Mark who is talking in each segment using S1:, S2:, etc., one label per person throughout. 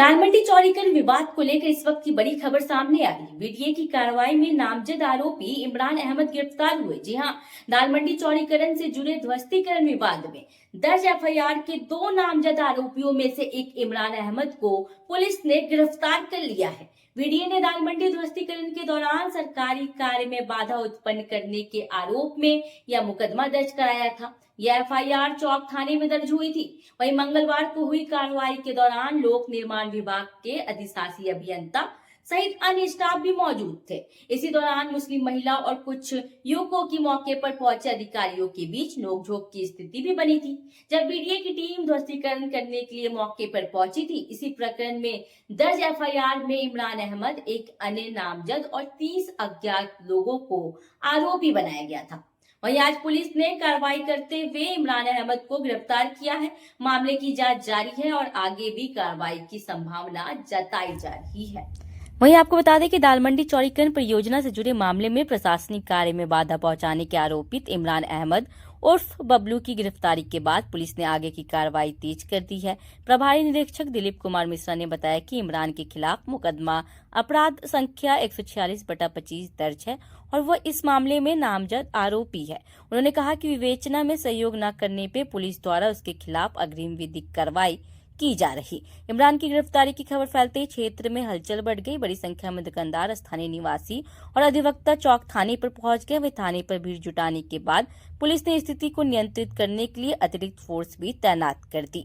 S1: दालमंडी चौड़ीकरण विवाद को लेकर इस वक्त की बड़ी खबर सामने आई। बीडीए की कार्रवाई में नामजद आरोपी इमरान अहमद गिरफ्तार हुए। जी हां, दालमंडी चौड़ीकरण से जुड़े ध्वस्तीकरण विवाद में दर्ज एफआईआर के 2 नामजद आरोपियों में से एक इमरान अहमद को पुलिस ने गिरफ्तार कर लिया है। बीडीए ने दालमंडी ध्वस्तीकरण के दौरान सरकारी कार्य में बाधा उत्पन्न करने के आरोप में यह मुकदमा दर्ज कराया था। यह एफआईआर चौक थाने में दर्ज हुई थी। वहीं मंगलवार को हुई कार्रवाई के दौरान लोक निर्माण विभाग के अधिशासी अभियंता सहित अन्य स्टाफ भी मौजूद थे। इसी दौरान मुस्लिम महिला और कुछ युवकों की मौके पर पहुंचे अधिकारियों के बीच नोकझोंक की स्थिति भी बनी थी। जब बीडीए की टीम ध्वस्तीकरण करने के लिए मौके पर पहुंची थी, इसी प्रकरण में दर्ज एफआईआर में इमरान अहमद, एक अन्य नामजद और 30 अज्ञात लोगों को आरोपी बनाया गया था। वहीं आज पुलिस ने कार्रवाई करते हुए इमरान अहमद को गिरफ्तार किया है। मामले की जांच जारी है और आगे भी कार्रवाई की संभावना जताई जा रही है। वहीं आपको बता दें कि दालमंडी चौड़ीकरण परियोजना से जुड़े मामले में प्रशासनिक कार्य में बाधा पहुंचाने के आरोपित इमरान अहमद उर्फ बबलू की गिरफ्तारी के बाद पुलिस ने आगे की कार्रवाई तेज कर दी है। प्रभारी निरीक्षक दिलीप कुमार मिश्रा ने बताया कि इमरान के खिलाफ मुकदमा अपराध संख्या 146/25 दर्ज है और वह इस मामले में नामजद आरोपी है। उन्होंने कहा कि विवेचना में सहयोग न करने पर पुलिस द्वारा उसके खिलाफ अग्रिम विधिक कार्रवाई की जा रही। इमरान की गिरफ्तारी की खबर फैलते ही क्षेत्र में हलचल बढ़ गई। बड़ी संख्या में दुकानदार, स्थानीय निवासी और अधिवक्ता चौक थाने पर पहुंच गए। वे थाने पर भीड़ जुटाने के बाद पुलिस ने स्थिति को नियंत्रित करने के लिए अतिरिक्त फोर्स भी तैनात कर दी।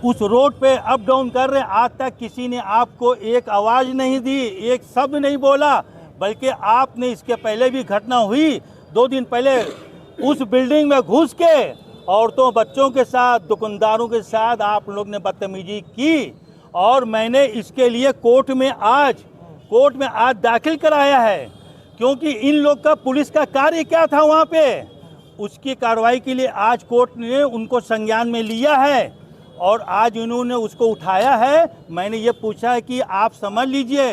S2: उस रोड पे अप डाउन कर रहे, आज तक किसी ने आपको एक आवाज नहीं दी, एक शब्द नहीं बोला, बल्कि आपने इसके पहले भी घटना हुई 2 दिन पहले उस बिल्डिंग में घुस के औरतों, बच्चों के साथ, दुकानदारों के साथ आप लोग ने बदतमीजी की और मैंने इसके लिए कोर्ट में आज दाखिल कराया है, क्योंकि इन लोग का पुलिस का कार्य क्या था वहाँ पे, उसकी कार्रवाई के लिए आज कोर्ट ने उनको संज्ञान में लिया है और आज इन्होंने उसको उठाया है। मैंने ये पूछा है कि आप समझ लीजिए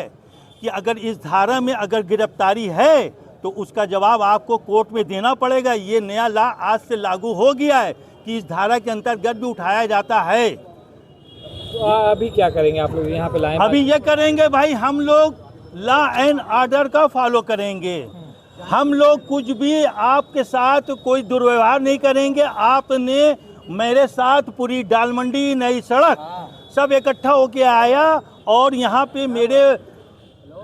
S2: कि अगर इस धारा में अगर गिरफ्तारी है तो उसका जवाब आपको कोर्ट में देना पड़ेगा। ये नया लॉ आज से लागू हो गया है कि इस धारा के अंतर्गत भी उठाया जाता है।
S3: तो अभी क्या करेंगे आप लोग यहाँ पे लाए?
S2: अभी ये करेंगे भाई, हम लोग लॉ एंड ऑर्डर का फॉलो करेंगे। हम लोग कुछ भी आपके साथ कोई दुर्व्यवहार नहीं करेंगे। आपने मेरे साथ पूरी दालमंडी नई सड़क सब इकट्ठा होके आया और यहाँ पे मेरे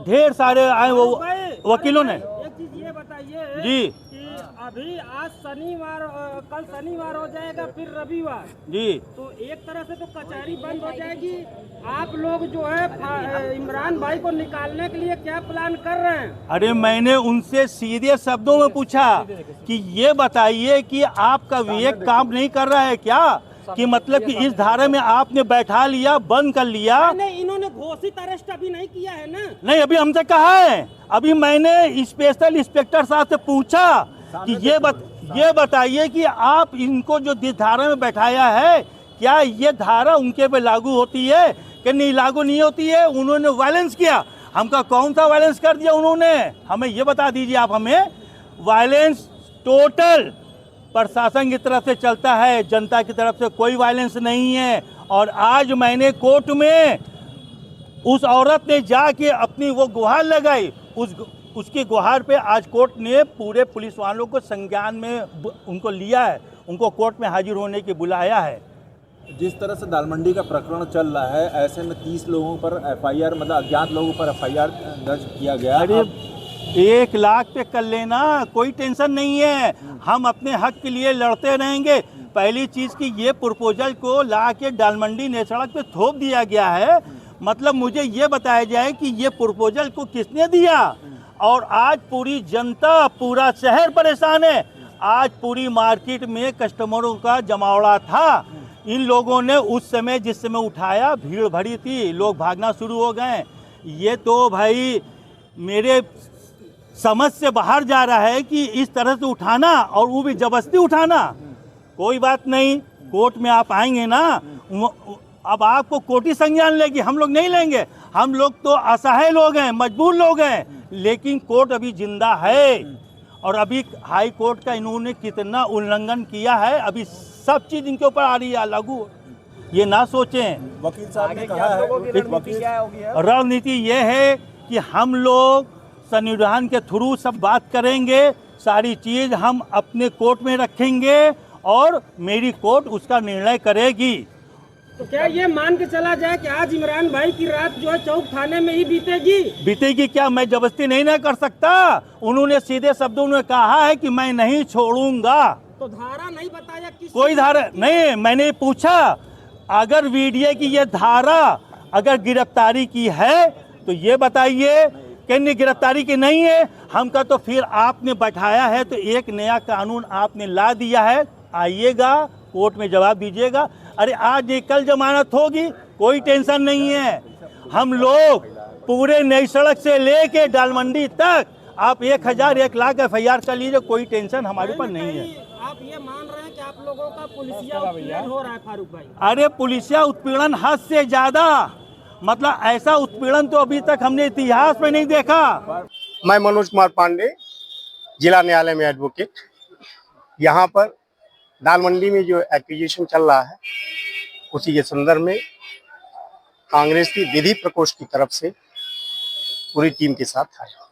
S2: ढेर सारे आए वो वकीलों ने।
S4: ये बताइए
S2: जी
S4: कि अभी आज शनिवार, कल शनिवार हो जाएगा, फिर रविवार
S2: जी,
S4: तो एक तरह से तो कचहरी बंद हो जाएगी। आप लोग जो है इमरान भाई को निकालने के लिए क्या प्लान कर रहे हैं?
S2: अरे मैंने उनसे सीधे शब्दों में पूछा कि ये बताइए कि आपका विवेक काम नहीं कर रहा है क्या, कि मतलब कि इस धारा में आपने बैठा लिया, बंद कर लिया।
S4: नहीं, इन्होंने घोषित अरेस्ट अभी नहीं किया है ना।
S2: नहीं, अभी हमसे कहा है। अभी मैंने स्पेशल इंस्पेक्टर साहब से पूछा कि ये बताइए कि आप इनको जो जिस धारा में बैठाया है, क्या ये धारा उनके पे लागू होती है कि नहीं लागू नहीं होती है। उन्होंने वायलेंस किया। हमका कौन सा वायलेंस कर दिया उन्होंने, हमें ये बता दीजिए आप हमें। वायलेंस टोटल प्रशासन की तरफ से चलता है, जनता की तरफ से कोई वायलेंस नहीं है। और आज मैंने कोर्ट में उस औरत ने जाके अपनी वो गुहार लगाई, उसकी गुहार पे आज कोर्ट ने पूरे पुलिस वालों को संज्ञान में उनको लिया है, उनको कोर्ट में हाजिर होने की बुलाया है।
S3: जिस तरह से दालमंडी का प्रकरण चल रहा है, ऐसे में 30 लोगों पर एफआईआर, मतलब अज्ञात लोगों पर एफआईआर दर्ज किया गया।
S2: अरे 1 लाख पे कर लेना, कोई टेंशन नहीं है। हम अपने हक के लिए लड़ते रहेंगे। पहली चीज़ कि ये प्रपोजल को ला के दालमंडी नई सड़क पे थोप दिया गया है। मतलब मुझे ये बताया जाए कि ये प्रपोजल को किसने दिया। और आज पूरी जनता, पूरा शहर परेशान है। आज पूरी मार्केट में कस्टमरों का जमावड़ा था। इन लोगों ने उस समय जिस समय उठाया, भीड़ भरी थी, लोग भागना शुरू हो गए। ये तो भाई मेरे समझ से बाहर जा रहा है कि इस तरह से उठाना, और वो भी जबरदस्ती उठाना। कोई बात नहीं, कोर्ट में आप आएंगे ना, अब आपको कोर्ट ही संज्ञान लेगी, हम लोग नहीं लेंगे। हम लोग तो असहाय लोग हैं, मजबूर लोग हैं, लेकिन कोर्ट अभी जिंदा है। और अभी हाई कोर्ट का इन्होंने कितना उल्लंघन किया है, अभी सब चीज़ इनके ऊपर आ रही है लागू। ये ना सोचें।
S3: वकील साहब ने कहा है, वकील
S2: रणनीति ये है कि हम लोग संविधान के थ्रू सब बात करेंगे, सारी चीज हम अपने कोर्ट में रखेंगे और मेरी कोर्ट उसका निर्णय करेगी।
S4: तो क्या ये मान के चला जाए कि आज इमरान भाई की रात जो है चौक थाने में ही बीतेगी?
S2: क्या मैं जबरदस्ती नहीं ना कर सकता? उन्होंने सीधे शब्दों में कहा है कि मैं नहीं छोड़ूंगा।
S4: तो धारा नहीं बताया किस
S2: कोई धारा नहीं, मैंने पूछा अगर वीडियो की ये धारा अगर गिरफ्तारी की है तो ये बताइए, कि गिरफ्तारी की नहीं है हमका, तो फिर आपने बैठाया है तो एक नया कानून आपने ला दिया है, आइएगा कोर्ट में जवाब दीजिएगा। अरे आज नहीं कल जमानत होगी, कोई टेंशन नहीं है। हम लोग पूरे नई सड़क से लेके डालमंडी तक आप 1000 1 लाख FIR कर लीजिए, कोई टेंशन हमारे ऊपर नहीं है।
S4: आप ये मान रहे हैं कि आप लोगों का पुलिसिया उत्पीड़न हो रहा है फारूक भाई?
S2: अरे पुलिसिया उत्पीड़न हद से ज्यादा, मतलब ऐसा उत्पीड़न तो अभी तक हमने इतिहास में नहीं देखा।
S5: मैं मनोज कुमार पांडे, जिला न्यायालय में एडवोकेट। यहाँ पर दालमंडी में जो एक्विजिशन चल रहा है उसी के संदर्भ में कांग्रेस की विधि प्रकोष्ठ की तरफ से पूरी टीम के साथ आया।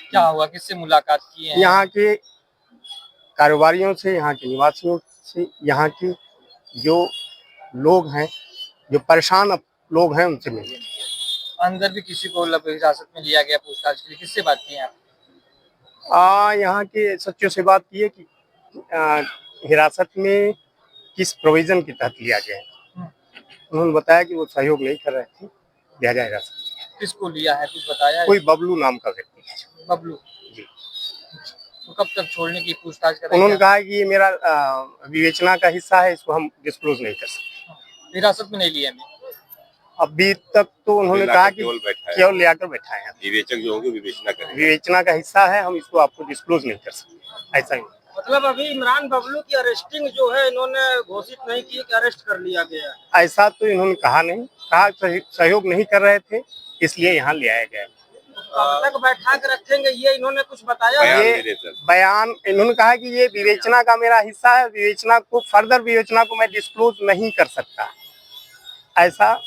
S6: क्या हुआ, किससे मुलाकात की है?
S5: यहाँ के कारोबारियों से, यहाँ के निवासियों से, यहाँ के जो लोग हैं, जो परेशान लोग हैं, उनसे मिले।
S6: अंदर भी किसी को हिरासत में लिया गया पूछताछ के लिए, किससे बात की है आप?
S5: यहाँ के सचिव से बात की है कि हिरासत में किस प्रोविजन के तहत लिया गया है। उन्होंने बताया कि वो सहयोग नहीं कर रहे थे, लिया जाए हिरासत।
S6: किसको लिया है कुछ बताया?
S5: कोई बबलू नाम का व्यक्ति है।
S6: बबलू
S5: जी।
S6: तो कब तक छोड़ने की पूछताछ करेंगे?
S5: उन्होंने कहा कि ये मेरा विवेचना का हिस्सा है, इसको हम डिस्क्लोज नहीं कर सकते।
S6: हिरासत में नहीं लिया मैं
S5: अभी तक तो उन्होंने कहा कि केवल लेकर बैठाए हैं,
S7: विवेचक जो होंगे विवेचना करेंगे।
S5: विवेचना का हिस्सा है, हम इसको आपको डिस्क्लोज नहीं कर सकते। ऐसा ही
S4: मतलब अभी इमरान बबलू की अरेस्टिंग जो है इन्होंने घोषित नहीं की कि अरेस्ट कर लिया गया?
S5: ऐसा तो इन्होंने कहा नहीं, कहा सहयोग नहीं कर रहे थे इसलिए यहाँ ले आया गया।
S4: कब तक बैठा के रखेंगे ये इन्होंने कुछ बताया?
S5: ये बयान इन्होंने कहा कि ये विवेचना का मेरा हिस्सा है, विवेचना को फर्दर विवेचना को मैं डिस्क्लोज नहीं कर सकता, ऐसा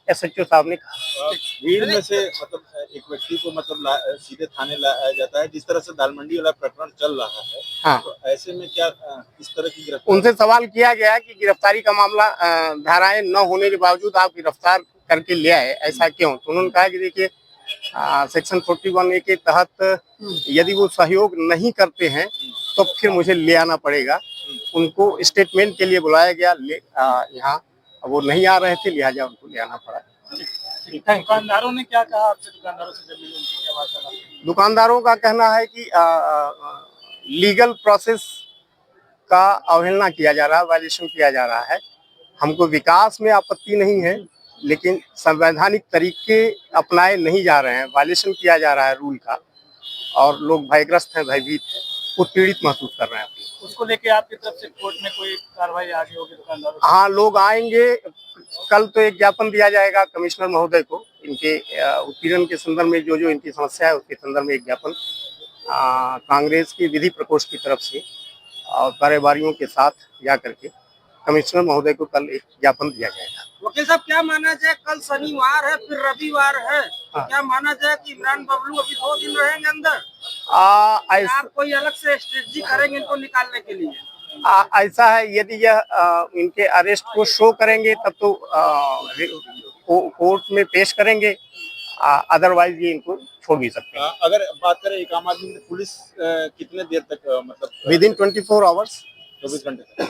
S5: SHO साहब ने कहा।
S3: भीड़ में से मतलब एक व्यक्ति को मतलब सीधे थाने लाया जाता है, जिस तरह से दालमंडी वाला प्रकरण चल रहा है।
S5: हाँ।
S3: तो ऐसे में क्या इस तरह की गिरफ्तारी?
S5: उनसे सवाल किया गया कि गिरफ्तारी का मामला धाराएं न होने के बावजूद आप गिरफ्तार करके ले आए, ऐसा क्यों? तो उन्होंने कहा कि देखिए सेक्शन 41A के तहत यदि वो सहयोग नहीं करते हैं तो फिर मुझे ले आना पड़ेगा। उनको स्टेटमेंट के लिए बुलाया गया, यहाँ वो नहीं आ रहे थे, लिहाजा उनको ले आना पड़ा।
S4: दुकानदारों ने क्या कहा आपसे? दुकानदारों से जब मिले उनकी क्या बात चला?
S5: दुकानदारों का कहना है कि लीगल प्रोसेस का अवहेलना किया जा रहा है, वायलेशन किया जा रहा है। हमको विकास में आपत्ति नहीं है, लेकिन संवैधानिक तरीके अपनाए नहीं जा रहे हैं, वायलेशन किया जा रहा है रूल का, और लोग भयग्रस्त हैं, भयभीत हैं, उत्पीड़ित महसूस कर रहे हैं।
S4: उसको लेके आपकी तरफ से कोर्ट में कोई कार्रवाई आगे होगी दुकानदारों?
S5: हाँ, लोग आएंगे। कल तो एक ज्ञापन दिया जाएगा कमिश्नर महोदय को, इनके उत्पीड़न के संदर्भ में जो इनकी समस्या है उसके संदर्भ में एक ज्ञापन कांग्रेस की विधि प्रकोष्ठ की तरफ से और कारोबारियों के साथ जा करके कमिश्नर महोदय को कल एक ज्ञापन दिया जाएगा।
S4: वकील साहब, क्या माना जाए, कल शनिवार है फिर रविवार है, तो क्या माना जाए कि इमरान बबलू अभी 2 दिन रहेंगे अंदर? आप कोई अलग से स्ट्रेटजी करेंगे इनको निकालने के लिए?
S5: ऐसा है, यदि यह इनके अरेस्ट को शो करेंगे तब तो कोर्ट में पेश करेंगे, अदरवाइज ये इनको छोड़ भी सकते हैं।
S3: अगर बात करें एक आम आदमी, पुलिस कितने देर तक मतलब
S5: विदिन 24 आवर्स
S3: 24 घंटे तक